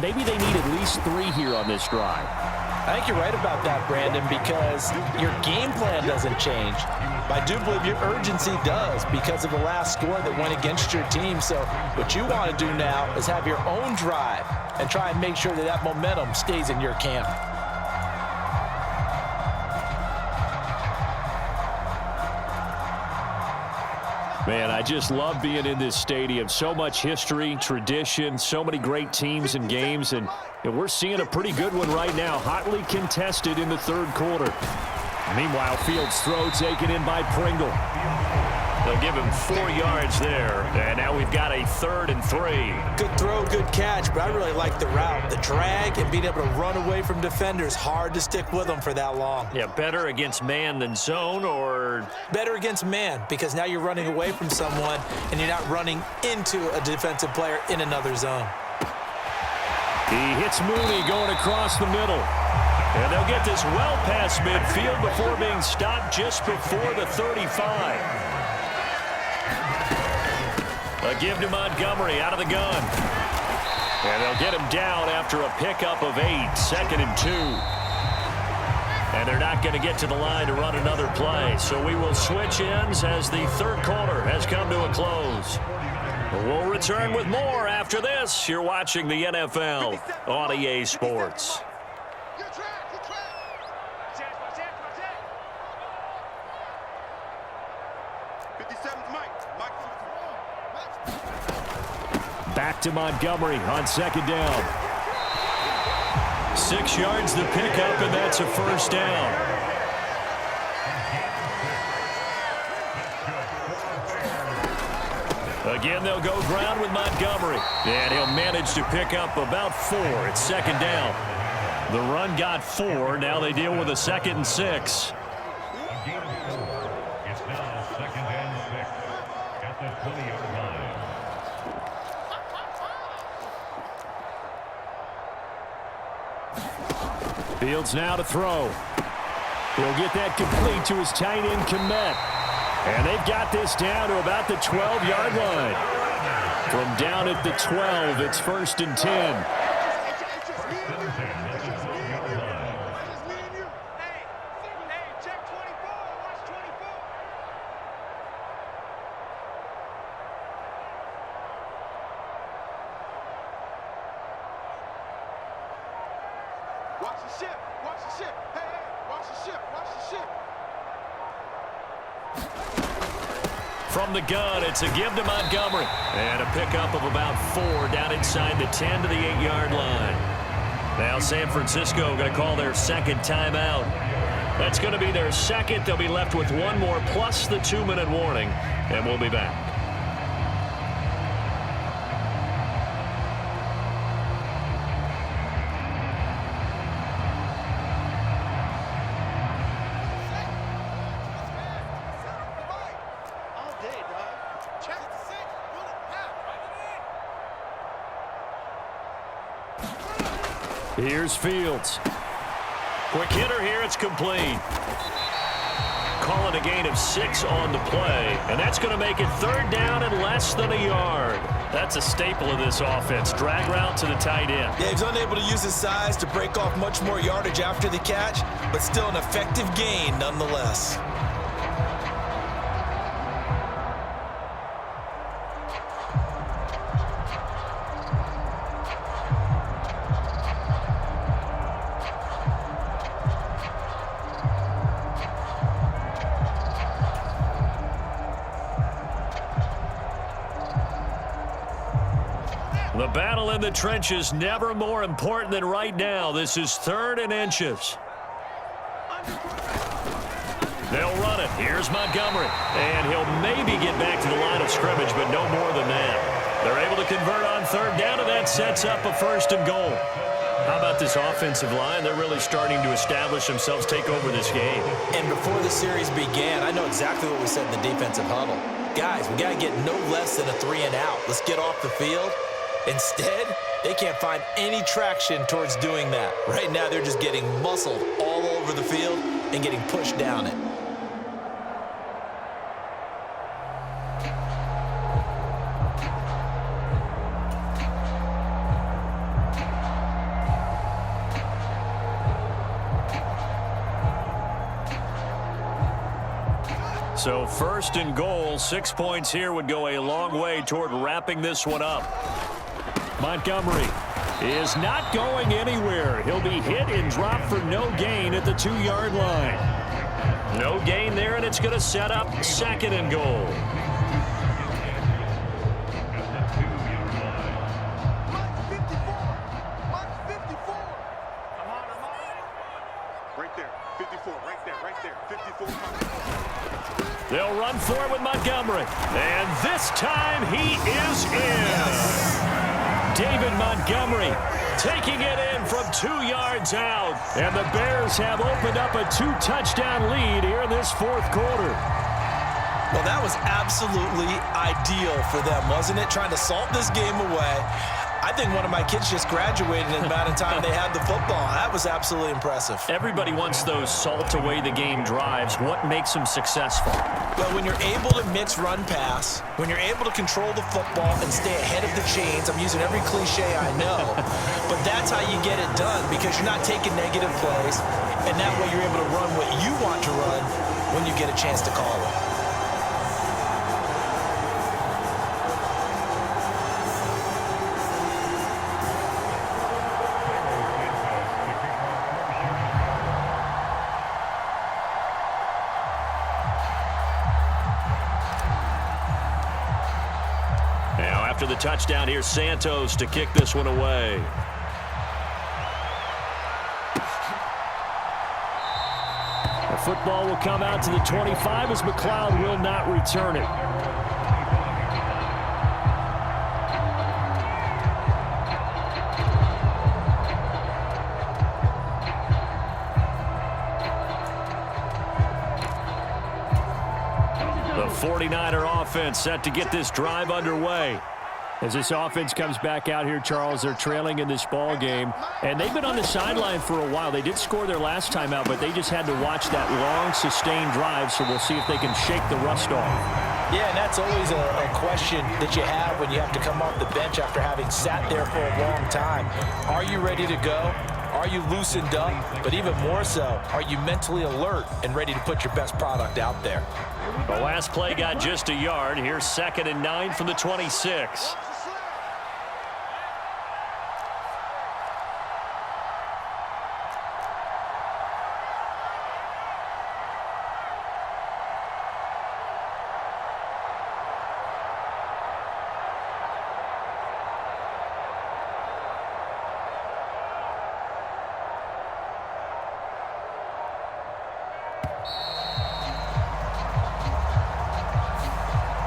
maybe they need at least 3 here on this drive. I think you're right about that, Brandon, because your game plan doesn't change. But I do believe your urgency does because of the last score that went against your team. So what you want to do now is have your own drive and try and make sure that that momentum stays in your camp. Man, I just love being in this stadium. So much history, tradition, so many great teams and games, and we're seeing a pretty good one right now, hotly contested in the third quarter. Meanwhile, Fields' throw taken in by Pringle. They'll give him 4 yards there, and now we've got a 3rd and 3. Good throw, good catch, but I really like the route. The drag and being able to run away from defenders, hard to stick with them for that long. Yeah, better against man than zone, or? Better against man, because now you're running away from someone and you're not running into a defensive player in another zone. He hits Mooney going across the middle. And they'll get this well past midfield before being stopped just before the 35. A give to Montgomery out of the gun. And they'll get him down after a pickup of 8, 2nd and 2. And they're not going to get to the line to run another play. So we will switch ends as the third quarter has come to a close. We'll return with more after this. You're watching the NFL on EA Sports. Back to Montgomery on 2nd down. 6 yards the pickup, and that's a first down. Again, they'll go ground with Montgomery. And he'll manage to pick up about 4. It's 2nd down. The run got 4. Now they deal with a 2nd and 6. It's now 2nd and 6 at the 20-yard line. Fields now to throw. He'll get that complete to his tight end, Kmet. And they've got this down to about the 12-yard line. From down at the 12, it's 1st and 10. Watch the ship. Watch the ship. Hey, hey, watch the ship. Watch the ship. From the gun, it's a give to Montgomery. And a pickup of about 4 down inside the 10 to the 8-yard line. Now San Francisco going to call their 2nd timeout. That's going to be their 2nd. They'll be left with 1 more plus the 2-minute warning. And we'll be back. Here's Fields. Quick hitter here, it's complete. Call it a gain of 6 on the play, and that's going to make it 3rd down and less than a yard. That's a staple of this offense. Drag route to the tight end. Yeah, he's unable to use his size to break off much more yardage after the catch, but still an effective gain nonetheless. The battle in the trenches never more important than right now. This is 3rd and inches. They'll run it. Here's Montgomery. And he'll maybe get back to the line of scrimmage, but no more than that. They're able to convert on 3rd down, and that sets up a 1st and goal. How about this offensive line? They're really starting to establish themselves, take over this game. And before the series began, I know exactly what we said in the defensive huddle. Guys, we got to get no less than a 3 and out. Let's get off the field. Instead, they can't find any traction towards doing that. Right now, they're just getting muscled all over the field and getting pushed down it. So first and goal, 6 points here would go a long way toward wrapping this one up. Montgomery is not going anywhere. He'll be hit and dropped for no gain at the 2-yard line. No gain there, and it's going to set up second and goal. They'll run for it with Montgomery. And this time he is in. David Montgomery taking it in from 2 yards out. And the Bears have opened up a 2-touchdown lead here in this fourth quarter. Well, that was absolutely ideal for them, wasn't it? Trying to salt this game away. I think one of my kids just graduated in the amount of time they had the football. That was absolutely impressive. Everybody wants those salt-away-the-game drives. What makes them successful? Well, when you're able to mix run-pass, when you're able to control the football and stay ahead of the chains, I'm using every cliche I know, but that's how you get it done because you're not taking negative plays, and that way you're able to run what you want to run when you get a chance to call it. After the touchdown, here's Santos to kick this one away. The football will come out to the 25 as McLeod will not return it. The 49er offense set to get this drive underway. As this offense comes back out here, Charles, they're trailing in this ball game, and they've been on the sideline for a while. They did score their last time out, but they just had to watch that long, sustained drive, so we'll see if they can shake the rust off. Yeah, and that's always a question that you have when you have to come off the bench after having sat there for a long time. Are you ready to go? Are you loosened up? But even more so, are you mentally alert and ready to put your best product out there? The last play got just a yard. Here's 2nd and 9 from the 26.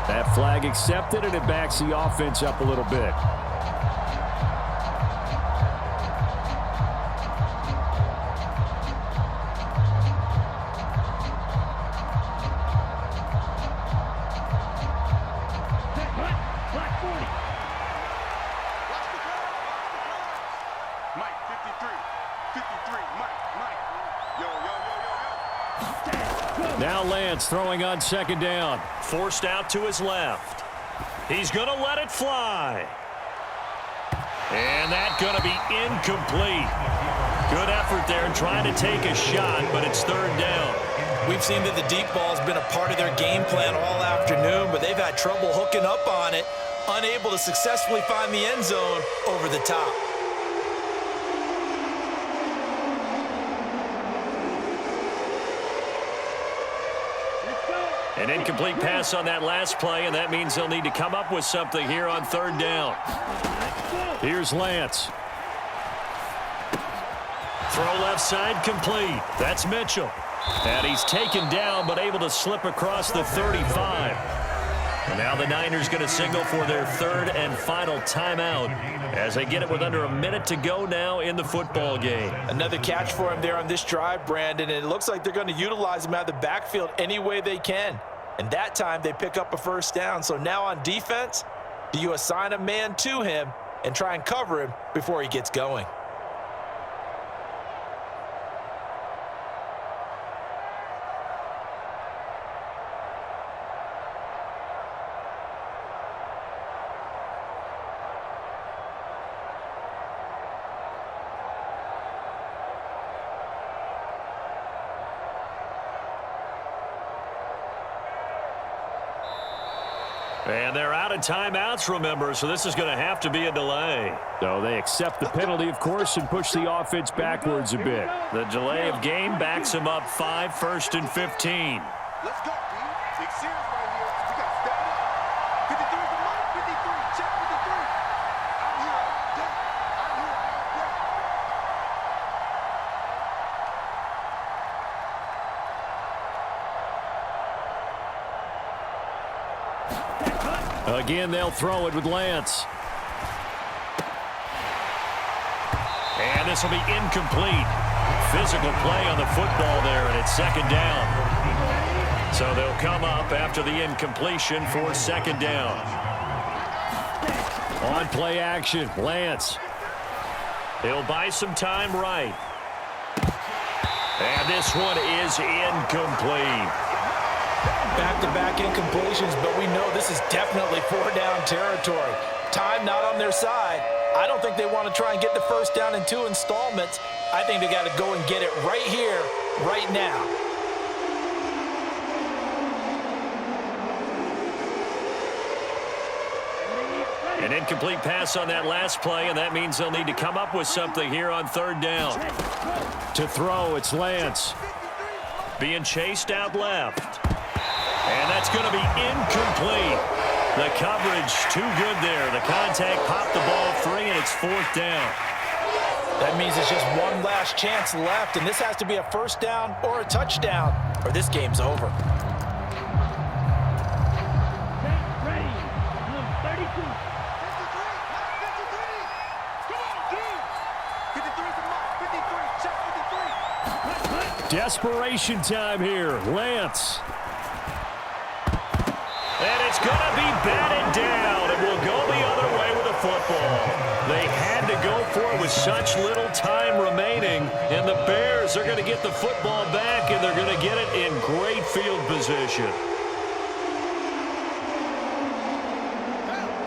That flag accepted, and it backs the offense up a little bit. Mike, 53, Mike. Yo. Now Lance throwing on 2nd down. Forced out to his left. He's going to let it fly. And that's going to be incomplete. Good effort there in trying to take a shot, but it's 3rd down. We've seen that the deep ball has been a part of their game plan all afternoon, but they've had trouble hooking up on it, unable to successfully find the end zone over the top. An incomplete pass on that last play, and that means they'll need to come up with something here on 3rd down. Here's Lance. Throw left side complete. That's Mitchell. And he's taken down but able to slip across the 35. And now the Niners going to signal for their 3rd and final timeout as they get it with under a minute to go now in the football game. Another catch for him there on this drive, Brandon, and it looks like they're going to utilize him out of the backfield any way they can. And that time they pick up a 1st down. So now on defense, do you assign a man to him and try and cover him before he gets going? And they're out of timeouts, remember, so this is going to have to be a delay. So they accept the penalty, of course, and push the offense backwards a bit. The delay of game backs them up 5, 1st and 15. Let's go, D. Big series right here. We got to step up. 53 is the mark. 53. Check 53. I'm here all day. I'm here all day. Again, they'll throw it with Lance. And this will be incomplete. Physical play on the football there, and it's 2nd down. So they'll come up after the incompletion for 2nd down. On play action, Lance. He'll buy some time right. And this one is incomplete. Back-to-back incompletions, but we know this is definitely 4-down territory. Time not on their side. I don't think they want to try and get the first down in 2 installments. I think they got to go and get it right here, right now. An incomplete pass on that last play, and that means they'll need to come up with something here on 3rd down. To throw, it's Lance. Being chased out left. And that's going to be incomplete. The coverage too good there. The contact popped the ball free, and it's 4th down. That means it's just one last chance left, and this has to be a first down or a touchdown, or this game's over. Ready. 32. 53. Come on, D. 53 is the mark. 53. Check 53. Desperation time here. Lance. And it's going to be batted down, and will go the other way with the football. They had to go for it with such little time remaining, and the Bears are going to get the football back, and they're going to get it in great field position.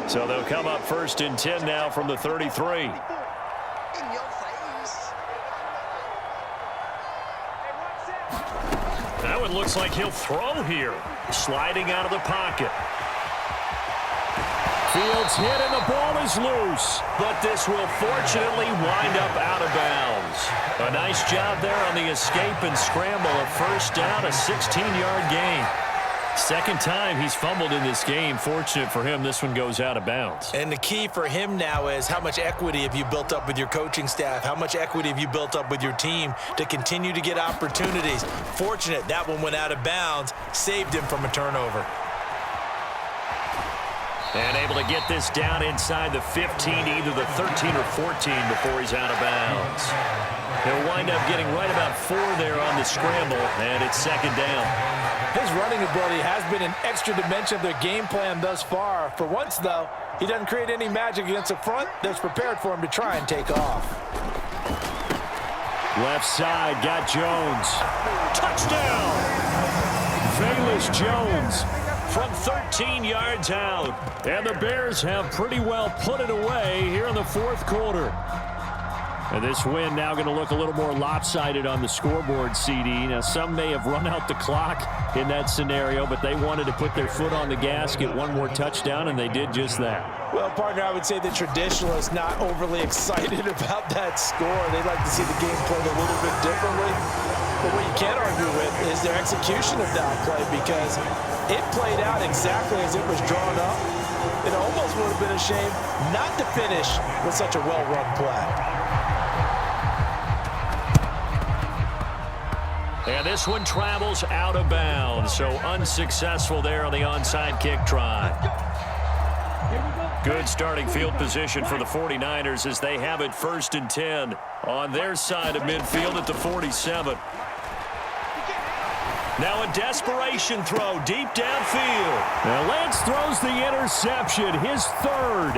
So they'll come up 1st and 10 now from the 33. In your face. That one looks like he'll throw here. Sliding out of the pocket. Fields hit and the ball is loose. But this will fortunately wind up out of bounds. A nice job there on the escape and scramble. A first down, a 16-yard gain. 2nd time he's fumbled in this game. Fortunate for him, this one goes out of bounds. And the key for him now is how much equity have you built up with your coaching staff? How much equity have you built up with your team to continue to get opportunities? Fortunate that one went out of bounds, saved him from a turnover. And able to get this down inside the 15, either the 13 or 14 before he's out of bounds. He'll wind up getting right about 4 there on the scramble, and it's 2nd down. His running ability has been an extra dimension of their game plan thus far. For once, though, he doesn't create any magic against the front that's prepared for him to try and take off. Left side, got Jones. Touchdown! Velus Jones. From 13 yards out. And the Bears have pretty well put it away here in the 4th quarter. And this win now going to look a little more lopsided on the scoreboard, CD. Now, some may have run out the clock in that scenario, but they wanted to put their foot on the gas, get one more touchdown, and they did just that. Well, partner, I would say the traditionalists not overly excited about that score. They'd like to see the game played a little bit differently. But what you can't argue with is their execution of that play, because it played out exactly as it was drawn up. It almost would have been a shame not to finish with such a well-run play. And this one travels out of bounds, so unsuccessful there on the onside kick try. Good starting field position for the 49ers as they have it 1st and 10 on their side of midfield at the 47. Now a desperation throw deep downfield. Now Lance throws the interception, his 3rd.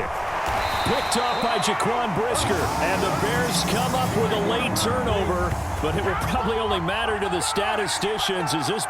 Picked off by Jaquan Brisker. And the Bears come up with a late turnover, but it will probably only matter to the statisticians as this